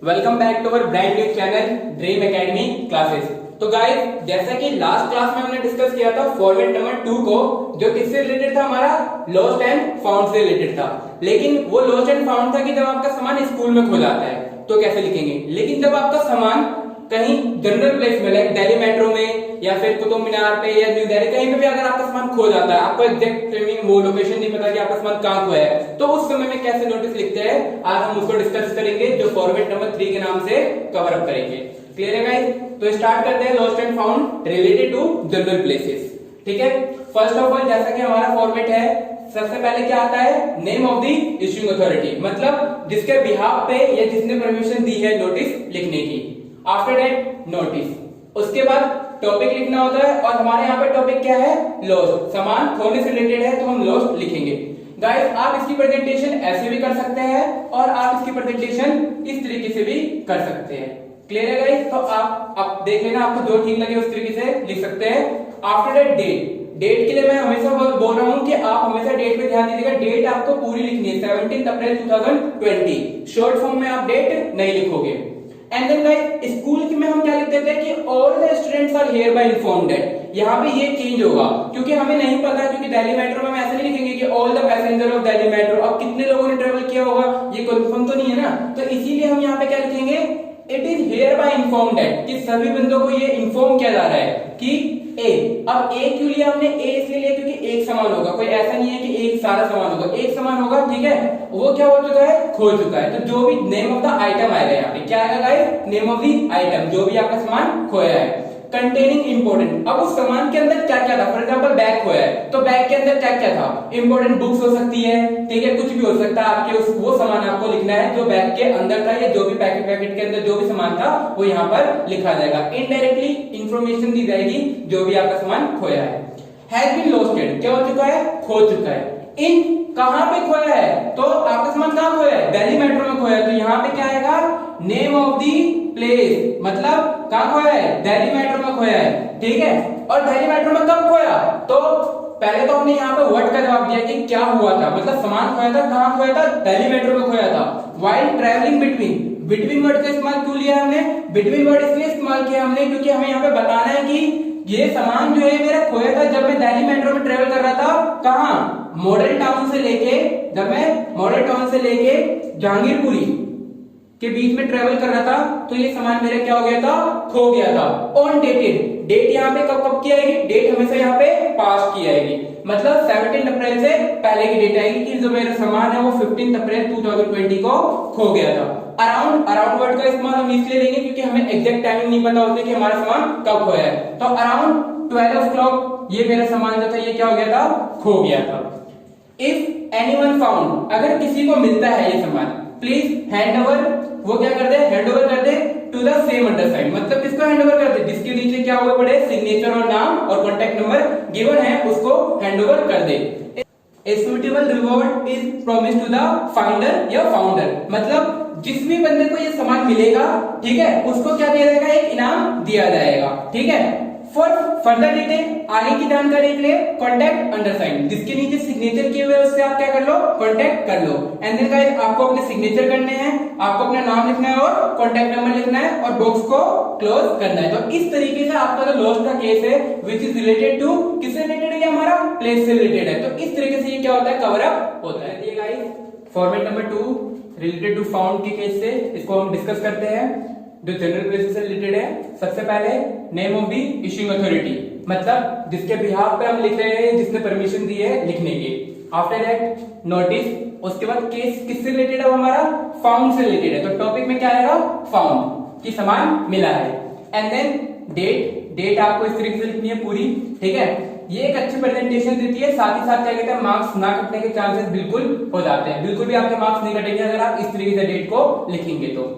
Welcome back to our brand new channel Dream Academy classes. तो guys, जैसा कि last class में हमने डिस्कस किया था फॉर्मेट नंबर 2 को, जो किससे रिलेटेड था, हमारा लॉस्ट एंड फाउंड से रिलेटेड था। लेकिन वो लॉस्ट एंड फाउंड था कि जब आपका सामान स्कूल में खो जाता है तो कैसे लिखेंगे। लेकिन जब आपका सामान कहीं जनरल प्लेस में, लाइक दिल्ली मेट्रो में या फिर कुतुब मीनार पे या न्यू दिल्ली, कहीं पे भी अगर आपका सामान खो जाता है, आपको एग्जैक्ट वो लोकेशन नहीं पता कि आपका सामान कहाँ खोया है, तो उस समय में कैसे नोटिस लिखते हैं, आज हम उसको डिस्कस करेंगे, जो फॉर्मेट नंबर 3 के नाम से कवर अप करेंगे। क्लियर है गाइस? तो स्टार्ट करते हैं lost and found related to general places. ठीक है, फर्स्ट ऑफ ऑल जैसा कि हमारा फॉर्मेट है, सबसे पहले क्या आता है, name of the issuing authority, मतलब जिसके बिहाफ पे या जिसने परमिशन दी है नोटिस लिखने की। आफ्टर दैट नोटिस, उसके बाद टॉपिक लिखना होता है, और हमारे यहाँ पे टॉपिक क्या है, लॉस्ट, सामान खोने से रिलेटेड है तो हम लॉस्ट लिखेंगे। गाइस, आप इसकी प्रेजेंटेशन ऐसे भी कर सकते हैं और आप इसकी प्रेजेंटेशन इस तरीके से भी कर सकते हैं। क्लियर है गाइस? तो आप देख लेना, आपको जो ठीक लगे उस तरीके से लिख सकते हैं। आफ्टर दैट डेट के लिए मैं हमेशा बोल रहा हूं कि आप हमेशा डेट पे ध्यान दीजिएगा। डेट आपको पूरी लिखनी है, 17 अप्रैल 2020। शॉर्ट फॉर्म में आप डेट नहीं लिखोगे। एंड देन गाइस, स्कूल में हम क्या लिख देते हैं कि all the students are here by informed that. यहाँ पे ये चेंज होगा क्योंकि हमें नहीं पता, क्योंकि दिल्ली मेट्रो में हम ऐसे नहीं लिखेंगे कि all the passenger of Delhi metro. अब कितने लोगों ने ट्रेवल किया होगा ये कंफर्म तो नहीं है ना, तो इसीलिए हम यहाँ पे क्या लिखेंगे, it is here by informed that, कि सभी बंदों को ये इन्फॉर्म किया जा रहा है कि ए। अब ए क्यों लिया हमने, ए इसलिए लिया क्योंकि एक समान होगा, कोई ऐसा नहीं है कि एक सारा समान होगा, एक समान होगा। ठीक है, वो क्या हो चुका है, खो चुका है। तो जो भी नेम ऑफ द आइटम आएगा यहाँ पे, क्या आएगा guys, name of the item, जो भी आपका सामान खोया है। कंटेनिंग इंपोर्टेंट, अब उस सामान के अंदर क्या क्या था, फॉर एग्जांपल बैग खोया है तो बैग के अंदर क्या क्या था, इंपोर्टेंट बुक्स हो सकती है, ठीक है, कुछ भी हो सकता है आपके वो सामान आपको लिखना है जो बैग के अंदर था, या जो भी पैकेट के अंदर जो भी सामान था वो यहाँ पर लिखा जाएगा। इनडायरेक्टली इंफॉर्मेशन दी जाएगी जो भी आपका सामान खोया है। हैज बीन लॉस्टेड, क्या हो चुका है, खो चुका है। इन कहां पे खोया है, तो आपका सामान कहां खोया है, दिल्ली मेट्रो में खोया है, तो यहाँ पे क्या आएगा, नेम ऑफ दी प्लेस, मतलब कहां खोया है, दिल्ली मेट्रो में खोया है। ठीक है, और दिल्ली मेट्रो में कब खोया, तो पहले तो हमने यहाँ पे व्हाट का जवाब दिया कि क्या हुआ था, मतलब सामान खोया था, कहां खोया था, दिल्ली मेट्रो में खोया था। व्हाइल ट्रैवलिंग बिटवीन वर्ड का इस्तेमाल क्यों लिया हमने, बिटवीन वर्ड इसलिए इस्तेमाल किया हमने क्योंकि हमें यहाँ पे बताना है कि ये सामान जो है मेरा खोया था जब मैं दिल्ली मेट्रो में ट्रेवल कर रहा था, कहां, मॉडल टाउन से लेके, जब मैं मॉडल टाउन से लेके जहांगीरपुरी के बीच में ट्रेवल कर रहा था, तो ये सामान मेरा क्या हो गया था, खो गया था। ऑन डेटेड, डेट यहाँ पे कब कब की आएगी, डेट हमेशा यहाँ पे पास की आएगी, मतलब 17 अप्रैल से पहले की डेट आएगी कि जो मेरा सामान है वो 15 अप्रैल 2020 को खो गया था। अराउंड वर्ड का इस्तेमाल हम इसलिए लेंगे क्योंकि हमें एग्जैक्ट टाइमिंग नहीं पता होती कि हमारा सामान कब खोया है। तो अराउंड 12 o'clock ये मेरा सामान जो था ये क्या हो गया था, खो गया था। इफ एनीवन फाउंड, अगर किसी को मिलता है ये सामान, प्लीज हैंड ओवर, वो क्या कर दे, हैंड ओवर कर दे टू द सेम अंडरसाइंड, मतलब किसको हैंड ओवर कर दे, जिसके नीचे क्या हुए पड़े, सिग्नेचर और नाम और कॉन्टैक्ट नंबर गिवन है, उसको हैंड ओवर कर दे। A suitable reward is promised to the finder या फाउंडर, मतलब जिस भी बंदे को ये सामान मिलेगा, ठीक है, उसको क्या दिया जाएगा, एक इनाम दिया जाएगा। ठीक है, फॉर फर्दर डिटेल, आगे की जानकारी के लिए कॉन्टैक्ट अंडरसाइंड, जिसके नीचे सिग्नेचर किए हुए उससे आप क्या कर लो, कॉन्टैक्ट कर लो। एंड देन गाइस, आपको अपने सिग्नेचर करने हैं, आपको अपना नाम लिखना है और कॉन्टैक्ट नंबर लिखना है और बॉक्स को क्लोज करना है। तो इस तरीके से आपका जो लॉस्ट का केस है विच इज रिलेटेड टू, किससे रिलेटेड है, हमारा प्लेस से रिलेटेड है, तो इस तरीके से ये क्या होता है, कवर अप होता है। ये guys format number 2 related to found के केस से, इसको हम डिस्कस करते हैं जो जनरल प्लेसेस से रिलेटेड है। सबसे पहले name of the issuing authority, मतलब जिसके बिहाफ पे हम लिख रहे हैं, जिसने परमिशन दी है लिखने की। आफ्टर दैट नोटिस, उसके बाद केस किससे रिलेटेड है, हमारा फाउंड से रिलेटेड है, तो टॉपिक में क्या आएगा, फाउंड, कि सामान मिला है। एंड देन डेट आपको इस तरीके से लिखनी है पूरी। ठीक है, ये एक अच्छी प्रेजेंटेशन देती है, साथ ही साथ क्या कहते हैं, मार्क्स ना कटने के चांसेस बिल्कुल हो जाते हैं, बिल्कुल भी आपके मार्क्स नहीं कटेंगे अगर आप इस तरीके से डेट को लिखेंगे तो।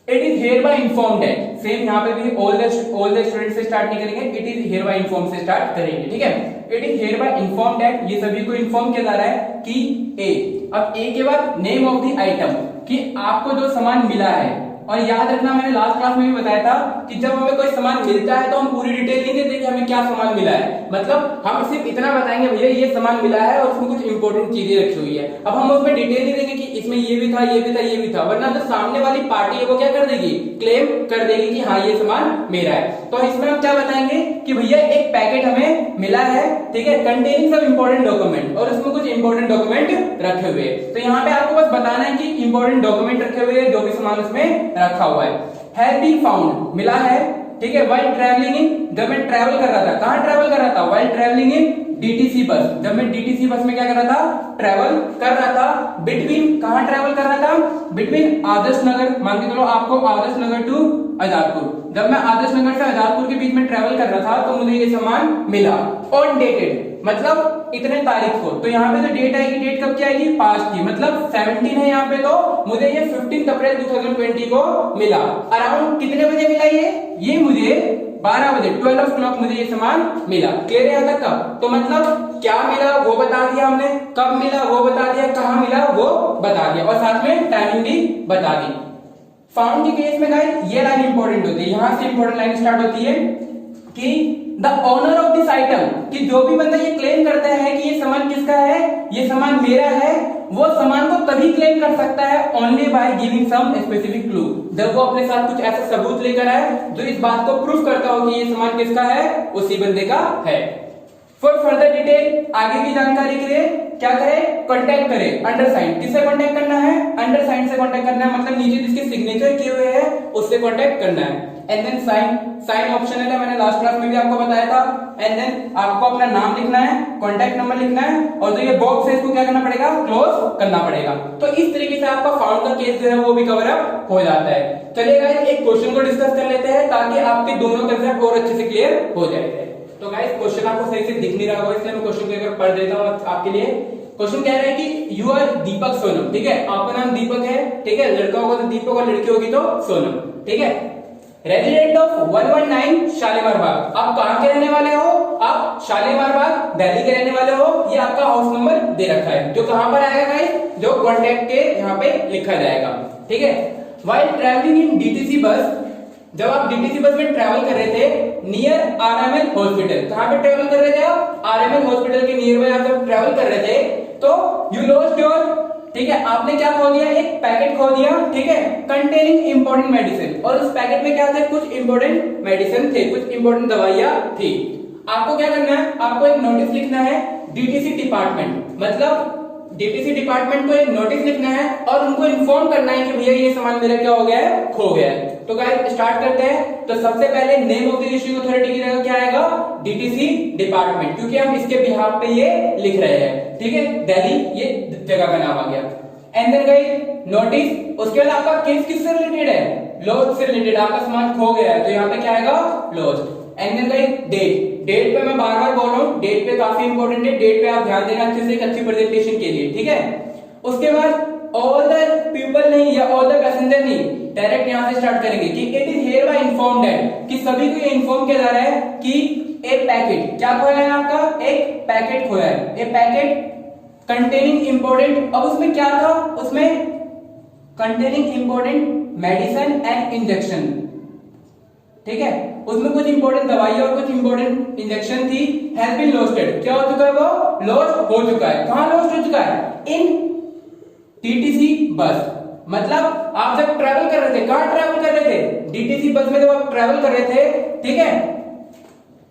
It is here by informed that, same यहाँ पे भी ऑल द स्टूडेंट से स्टार्ट नहीं करेंगे, it is here bye inform से स्टार्ट करेंगे। ठीक है, it is here by informed that, ये सभी को इन्फॉर्म किया जा रहा है कि ए, अब ए के बाद नेम ऑफ द आइटम, कि आपको जो सामान मिला है और याद रखना मैंने लास्ट क्लास में भी बताया था कि जब हमें कोई सामान मिलता है तो हम पूरी डिटेल नहीं देते कि हमें क्या सामान मिला है, मतलब हम सिर्फ इतना बताएंगे भैया ये सामान मिला है और उसमें कुछ इंपॉर्टेंट चीजें रखी हुई है। अब हम उसमें डिटेल नहीं देंगे कि इसमें ये भी था, ये भी था, ये भी था, वरना तो सामने वाली पार्टी है वो क्या कर देगी, क्लेम कर देगी कि हाँ ये सामान मेरा है। तो इसमें हम क्या बताएंगे कि भैया एक पैकेट हमें मिला है, ठीक है, कंटेनिंग सब इंपॉर्टेंट डॉक्यूमेंट, और उसमें कुछ इंपॉर्टेंट डॉक्यूमेंट रखे हुए हैं। तो यहाँ पे आपको बस बताना है कि इंपॉर्टेंट डॉक्यूमेंट रखे हुए हैं, जो भी सामान उसमें रखा हुआ है। हैज बीन फाउंड मिला है, ठीक है, व्हाइल ट्रैवलिंग इन, जब मैं ट्रैवल कर रहा था, कहां ट्रैवल कर रहा था, while travelling in DTC bus, जब मैं डीटीसी बस में क्या कर रहा था, ट्रैवल कर रहा था। बिटवीन, कहां ट्रैवल कर रहा था, बिटवीन आदर्श नगर, मान के चलो आपको आदर्श नगर टू आजादपुर, जब मैं आदर्श नगर से आजादपुर के बीच में ट्रैवल कर रहा था तो मुझे ये सामान मिला। ऑन डेटेड मतलब इतने तारीख को, तो यहाँ पे जो डेट आएगी, डेट कब की आएगी, पास्ट की, मतलब 17 है यहाँ पे, तो मुझे ये 15 अप्रैल 2020 को मिला। अराउंड कितने बजे मिला ये मुझे 12 बजे, 12 o'clock मुझे ये सामान मिला। क्लियर है यहाँ तक का? तो मतलब क्या मिला वो बता दिया हमने, कब मिला वो बता दिया, कहाँ मिला वो बता दिया, और साथ में टाइमिंग भी बता दी। फाउंड के केस में गाइस ये लाइन इंपॉर्टेंट होती है, यहां से इंपॉर्टेंट लाइन स्टार्ट होती है कि the owner of this item, कि जो भी बंदा ये क्लेम करता है कि ये सामान किसका है, ये सामान मेरा है, वो सामान को तभी क्लेम कर सकता है only by giving some specific clue, जब वो अपने साथ कुछ ऐसा सबूत लेकर आए जो इस बात को प्रूफ करता हो कि ये सामान किसका है, उसी बंदे का है। फॉर फर्दर डिटेल, आगे की जानकारी के लिए क्या करें, कांटेक्ट करें अंडरसाइन। किससे कांटेक्ट करना है, अंडरसाइन से कांटेक्ट करना है, मतलब नीचे जिसके सिग्नेचर किए हुए हैं उससे कांटेक्ट करना है। And then sign, sign optional है, मैंने लास्ट क्लास में भी आपको बताया था। एंड देन आपको अपना नाम लिखना है, कांटेक्ट नंबर लिखना है, और जो ये बॉक्स है इसको क्या करना पड़ेगा, क्लोज करना पड़ेगा। तो इस तरीके से आपका फाउंड का केस जो है वो भी कवर अप हो जाता है। चलिए गाइस एक क्वेश्चन को डिस्कस कर लेते हैं ताकि आपके दोनों कंसेप्ट और अच्छे से क्लियर हो जाए। तो गाइस क्वेश्चन आपको सही से दिख नहीं रहा होगा, इसलिए मैं क्वेश्चन को एक बार पढ़ देता हूं आपके लिए। क्वेश्चन कह रहा है कि यू आर दीपक सोनम, ठीक है, आपका नाम दीपक है, ठीक है, लड़का होगा तो दीपक और लड़की होगी तो सोनम, ठीक है, रेजिडेंट ऑफ 119 शालीमार बाग। आप कहां के रहने वाले हो, आप शालीमार बाग दिल्ली के रहने वाले हो। ये आपका हाउस नंबर दे रखा है, जो कहां पर आएगा गाइस, जो कॉन्टैक्ट के यहाँ पे लिखा जाएगा, ठीक है। While travelling in DTC bus, जब आप डीटीसी बस में ट्रैवल कर रहे थे नियर आरएमएल हॉस्पिटल, कहां पे ट्रैवल कर रहे थे आप, आरएमएल हॉस्पिटल के नियर बाय आप जब ट्रैवल कर रहे थे तो यू लॉस्ट योर, ठीक है, आपने क्या खो दिया, एक पैकेट खो दिया, ठीक है, कंटेनिंग इंपॉर्टेंट मेडिसिन, और उस पैकेट में क्या थे, कुछ इंपॉर्टेंट मेडिसिन थे, कुछ इंपॉर्टेंट दवाइयां थी। आपको क्या करना है, आपको एक नोटिस लिखना है डीटीसी डिपार्टमेंट, मतलब डीटीसी डिपार्टमेंट को एक नोटिस लिखना है और उनको इन्फॉर्म करना है कि भैया ये सामान मेरा क्या हो गया है, खो गया है। तो गाइस स्टार्ट करते हैं। तो सबसे पहले name of the issuing authority की जगह क्या आएगा, डीटीसी डिपार्टमेंट, क्योंकि हम इसके बिहाफ पे ये लिख रहे हैं, ठीक है, दिल्ली ये जगह का नाम आ गया। एंड देन गाइस नोटिस, उसके बाद आपका केस किससे रिलेटेड है, लॉस्ट से रिलेटेड, आपका सामान खो गया है तो यहाँ पे क्या आएगा, lost. And then guys date, date पे मैं बार बार बोल रहा हूँ, डेट पे काफी इंपॉर्टेंट है, डेट पे आप ध्यान देना अच्छे से, एक अच्छी प्रेजेंटेशन के लिए, ठीक है। उसके बाद ऑल द पीपल नहीं या ऑल द पैसेंजर नहीं, डायरेक्ट यहां से स्टार्ट करेंगे कि it is here by informed that, कि सभी को ये इन्फॉर्म किया जा रहा है कि एक पैकेट क्या खोया है आपका, एक पैकेट खोया है, एक पैकेट कंटेनिंग इंपॉर्टेंट, अब उसमें क्या था, उसमें containing important medicine and injection, ठीक है, उसमें कुछ इंपॉर्टेंट दवाई और कुछ इंपॉर्टेंट इंजेक्शन थी, हैज बीन लॉस्टेड, क्या हो चुका है, वो लॉस्ट हो चुका है। कहां लॉस्ट हो चुका है, इन टीटीसी बस, मतलब आप जब ट्रैवल कर रहे थे, कहां ट्रैवल कर रहे थे, डीटीसी बस में जब आप ट्रैवल कर रहे थे, ठीक है,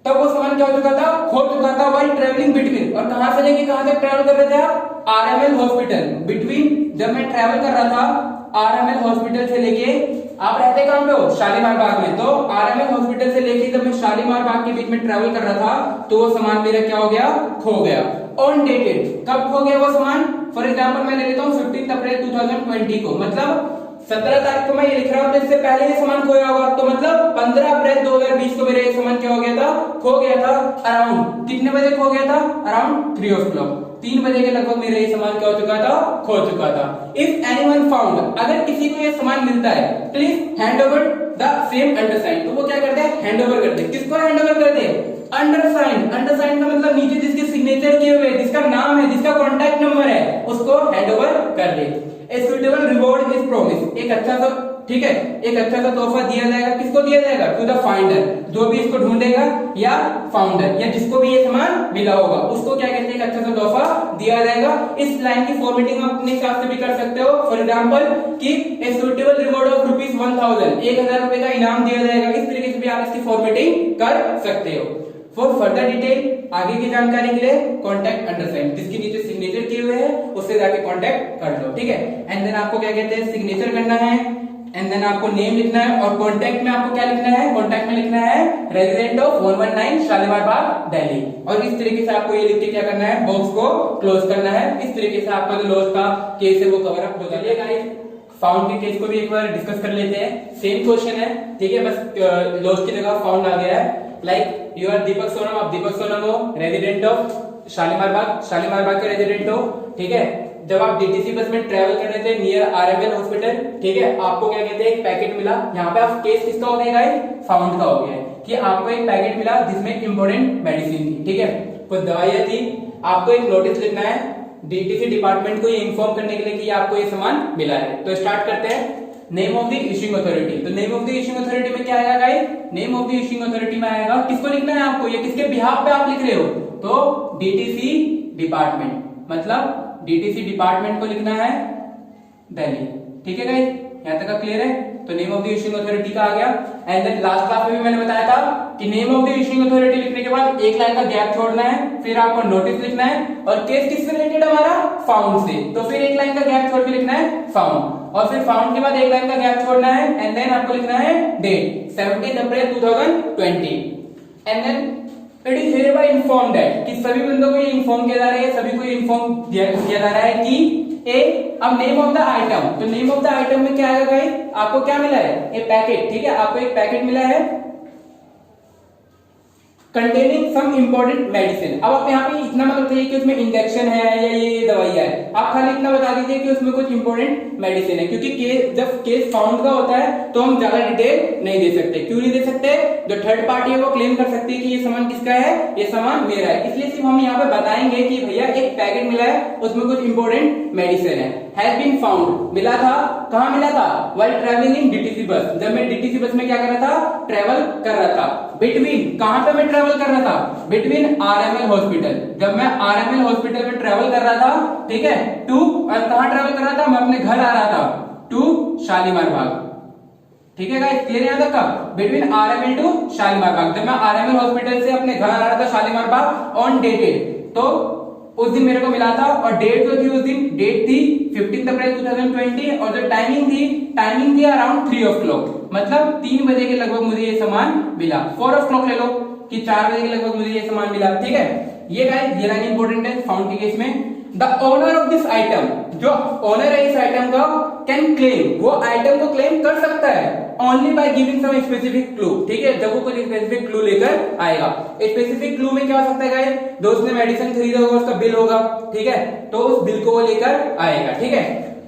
तब वो सामान क्या हो चुका था, खो चुका था, व्हाइल ट्रैवलिंग बिटवीन, और कहां से लेके कहां तक ट्रैवल कर रहे थे आप, आरएमएल हॉस्पिटल, बिटवीन, जब मैं ट्रैवल कर रहा था आरएमएल हॉस्पिटल से लेके, आप रहते कहां पे हो, शालीमार बाग में, तो आरएमएल हॉस्पिटल से लेके जब मैं शालीमार बाग के बीच में ट्रैवल कर रहा था तो वो सामान मेरा क्या हो गया, खो गया। ऑन डेटेड, कब खो गया वो सामान, फॉर एग्जांपल मैं ले लेता हूं 15 अप्रैल 2020 को, मतलब 17 तारीख को मैं ये लिख रहा हूं तो इससे पहले ये सामान खोया होगा, तो मतलब 15 अप्रैल 2020 को मेरा ये सामान क्या हो गया था, खो गया था। अराउंड कितने बजे खो गया था, अराउंड 3 o'clock, 3 बजे के लगभग मेरा ये सामान क्या हो चुका था, खो चुका था। इफ एनीवन फाउंड, अगर किसी को ये सामान मिलता है, please hand over the same undersigned, तो वो क्या करते हैं, हैंड ओवर करते हैं, किसको हैंड ओवर करते हैं, अंडरसाइन, अंडरसाइन का मतलब नीचे जिसके सिग्नेचर किए हुए, जिसका नाम है, जिसका कॉन्टैक्ट नंबर है, उसको हैंड ओवर कर दे। A suitable reward is promise, एक अच्छा सा ठीक है, एक अच्छा सा तोहफा दिया जाएगा। किसको दिया जाएगा? टू द फाइंडर, जो भी इसको ढूंढेगा, या फाउंडर, या जिसको भी ये सामान मिला होगा उसको क्या कहते हैं, एक अच्छा सा तोहफा दिया जाएगा। इस लाइन की फॉर्मेटिंग आप अपने हिसाब से भी कर सकते हो। फॉर एग्जांपल कि ए सुटेबल रिवॉर्ड ऑफ ₹1000, 1000 रुपए का इनाम दिया जाएगा। इस तरीके से भी आप इसकी फॉर्मेटिंग कर सकते हो। फॉर फर्दर डिटेल, आगे की जानकारी के लिए कॉन्टैक्ट अंडरसाइन, जिसके नीचे सिग्नेचर किए हुए हैं उससे जाके कॉन्टैक्ट कर लो, ठीक है। एंड देन आपको क्या कहते हैं, सिग्नेचर करना है, एंड देन आपको नेम लिखना है, और कॉन्टैक्ट में आपको क्या लिखना है, कॉन्टैक्ट में लिखना है रेजिडेंट ऑफ 119 शालीमार बाग दिल्ली। और इस तरीके से आपको ये लिख के क्या करना है, बॉक्स को क्लोज करना है। इस तरीके से आपका जो लॉस का केस है वो कवर अप हो जाएगा। फाउंड के केस को भी एक बार डिस्कस कर लेते हैं। सेम क्वेश्चन है, ठीक है, बस लॉस की जगह फाउंड आ गया है। लाइक यू आर दीपक सोनम, आप दीपक सोनम हो, रेजिडेंट ऑफ शालीमार बाग के रेजिडेंट हो, ठीक है। जब आप डीटीसी बस में ट्रेवल कर रहे थे नियर आरएमएल हॉस्पिटल, ठीक है, आपको क्या कहते हैं, एक पैकेट मिला। यहाँ पे आप केस किसका हो गया गाइस, फाउंड का हो गया है कि आपको एक पैकेट मिला जिसमें इंपोर्टेंट मेडिसिन थी, ठीक है, कुछ दवाइयां थी। आपको एक नोटिस लिखना है डीटीसी डिपार्टमेंट को ये इन्फॉर्म करने के लिए कि आपको ये सामान मिला है। तो स्टार्ट करते हैं। Name of the issuing authority, तो name of the issuing authority में क्या आएगा guys, name of the issuing authority में आएगा, किसको लिखना है आपको, ये किसके बिहाफ पे आप लिख रहे हो, तो डीटीसी डिपार्टमेंट, मतलब डीटीसी डिपार्टमेंट को लिखना है दिल्ली, ठीक है गाइस, यहां तक का क्लियर है। तो name of the issuing authority का आ गया। एंड देन लास्ट क्लास में भी मैंने बताया था कि name of the issuing authority लिखने के बाद एक लाइन का गैप छोड़ना है, फिर आपको नोटिस लिखना है, और केस किससे रिलेटेड हमारा, फाउंड से, तो फिर एक लाइन का गैप छोड़ के लिखना है फाउंड, और फिर फाउंड के बाद एक लाइन का गैप छोड़ना है, एंड देन आपको लिखना है date 17 April 2020। And then it is hereby informed that, कि सभी बंदों को ये इन्फॉर्म किया जा रहा है, सभी को ये इन्फॉर्म किया जा रहा है कि अब नेम ऑफ द आइटम, तो नेम ऑफ द आइटम में क्या आएगा गाइस, आपको क्या मिला है, ए पैकेट, ठीक है, आपको एक पैकेट मिला है कंटेनिंग सम इंपॉर्टेंट मेडिसिन। अब आप यहाँ पे इतना मत बताइए कि उसमें इंजेक्शन है या ये दवाइयां है, आप खाली इतना बता दीजिए कि उसमें कुछ इंपॉर्टेंट मेडिसिन है, क्योंकि केस जब केस फाउंड का होता है तो हम ज्यादा डिटेल नहीं दे सकते। क्यों नहीं दे सकते, जो थर्ड पार्टी है वो क्लेम कर सकती है कि ये सामान किसका है, ये सामान मेरा है, इसलिए सिर्फ हम यहाँ पे बताएंगे कि भैया एक पैकेट मिला है उसमें कुछ इंपॉर्टेंट मेडिसिन है। हैज बीन फाउंड, मिला था, कहाँ मिला था, while travelling in DTC bus, जब मैं डीटीसी बस में क्या कर रहा था, ट्रेवल कर रहा था। बिटवीन, कहां पे मैं ट्रेवल कर रहा था, बिटवीन आरएमएल हॉस्पिटल, जब मैं आरएमएल हॉस्पिटल में ट्रेवल कर रहा था, ठीक है, टू, और कहां ट्रेवल कर रहा था, मैं अपने घर आ रहा था, टू शालीमार बाग, ठीक है गाइस, क्लियर यहां तक का, बिटवीन आरएमएल टू शालीमार बाग, जब मैं आरएमएल हॉस्पिटल से अपने घर आ रहा था शालीमार बाग ऑन डेटेड, तो उस दिन मेरे को मिला था, और डेट जो थी उस दिन, डेट थी 15 अप्रैल 2020, और जो टाइमिंग थी अराउंड 3 o'clock, मतलब 3 बजे के लगभग मुझे ये सामान मिला। 4 o'clock ले लो कि 4 बजे के लगभग मुझे ये सामान मिला, ठीक है। ये गाइस ये लाइन इंपॉर्टेंट है फाउंड के केस में। The owner of this item, जो ओनर है इस आइटम का, कैन क्लेम, वो आइटम को क्लेम कर सकता है only by giving some specific clue, ठीक है, जब वो कुछ स्पेसिफिक क्लू लेकर आएगा। स्पेसिफिक क्लू में क्या हो सकता है गाइस, जो उसने मेडिसिन खरीदा होगा उसका बिल होगा, ठीक है, तो उस बिल को वो लेकर आएगा, ठीक है।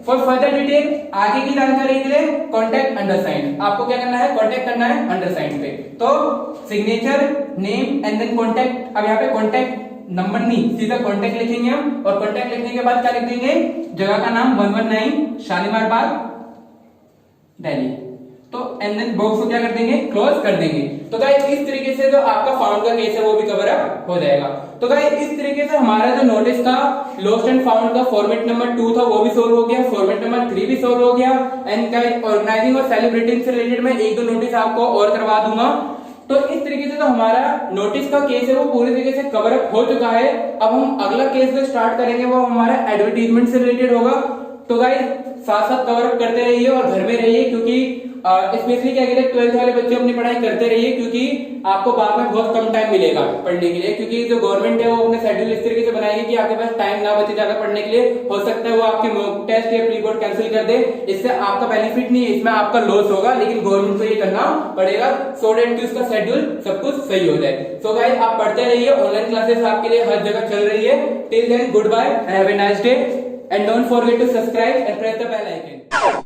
फॉर फर्दर डिटेल, आगे की जानकारी के लिए कॉन्टैक्ट अंडरसाइंड, आपको क्या करना है, कॉन्टैक्ट करना है अंडरसाइंड पे, तो signature, name and then contact. अब यहाँ पे कॉन्टैक्ट नंबर नहीं, सीधा कॉन्टैक्ट लिखेंगे हम, और कॉन्टैक्ट लिखने के बाद क्या लिख देंगे, जगह का नाम 119 शालीमार बाग दिल्ली, तो एंड देन बॉक्स को क्या कर देंगे, क्लोज कर देंगे। तो गाइस इस तरीके से जो आपका फाउंड का केस है वो भी कवर अप हो जाएगा। तो गाइस इस तरीके से हमारा जो नोटिस का लॉस्ट एंड फाउंड का फॉर्मेट नंबर 2 था वो भी सोल्व हो गया, फॉर्मेट नंबर 3 भी सोल्व हो गया। एंड गाइस ऑर्गेनाइजिंग और सेलिब्रेटिंग से रिलेटेड मैं 1-2 नोटिस आपको और करवा दूंगा। तो इस तरीके से जो हमारा नोटिस का केस है वो पूरी तरीके से कवर अप हो चुका है। अब हम अगला केस जो स्टार्ट करेंगे वो हमारा एडवर्टीजमेंट से रिलेटेड होगा। तो गाइस साथ साथ कवर अप करते रहिए और घर में रहिए, क्योंकि स्पेशली क्या कहते हैं 12th वाले बच्चे अपनी पढ़ाई करते रहिए, क्योंकि आपको बाद में बहुत कम टाइम मिलेगा पढ़ने के लिए, क्योंकि जो गवर्नमेंट है वो अपने शेड्यूल इस तरीके से बनाएगी कि आपके पास टाइम ना बचे ज्यादा पढ़ने के लिए। हो सकता है वो आपके मॉक टेस्ट या प्री बोर्ड कैंसिल कर दे, इससे आपका बेनिफिट नहीं है, इसमें आपका लॉस होगा, लेकिन गवर्नमेंट को ये करना पड़ेगा सो डेट कि उसका शेड्यूल सब कुछ सही हो जाए। सो गाइस आप पढ़ते रहिए, ऑनलाइन क्लासेस आपके लिए हर जगह चल रही है। Till then goodbye, have a nice day and don't forget to subscribe and press the bell icon.